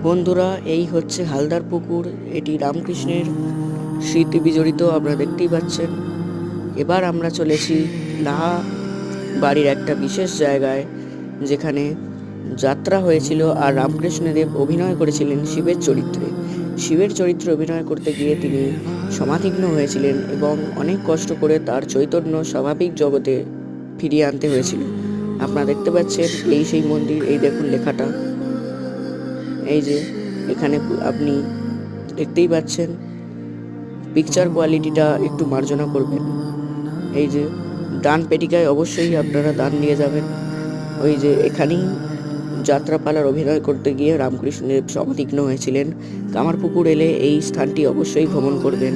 বন্ধুরা, এই হচ্ছে হালদার পুকুর। এটি রামকৃষ্ণের স্মৃতি বিজড়িত, আপনারা দেখতেই পাচ্ছেন। এবার আমরা চলেছি লাহা বাড়ির একটা বিশেষ জায়গায়, যেখানে যাত্রা হয়েছিল আর রামকৃষ্ণদেব অভিনয় করেছিলেন শিবের চরিত্রে। শিবের চরিত্রে অভিনয় করতে গিয়ে তিনি সমাধিগ্ন হয়েছিলেন এবং অনেক কষ্ট করে তার চৈতন্য স্বাভাবিক জগতে ফিরিয়ে আনতে হয়েছিল। আপনারা দেখতে পাচ্ছেন, এই সেই মন্দির। এই দেখুন লেখাটা, এই যে এখানে আপনি দেখতেই পাচ্ছেন। পিকচার কোয়ালিটিটা একটু মার্জনা করবেন। এই যে ডান পেটিকায় অবশ্যই আপনারা দান দিয়ে যাবেন। ওই যে এখানেই যাত্রাপালার অভিনয় করতে গিয়ে রামকৃষ্ণদেব সমাধিগ্ন হয়েছিলেন। কামারপুকুর এলে এই স্থানটি অবশ্যই ভ্রমণ করবেন।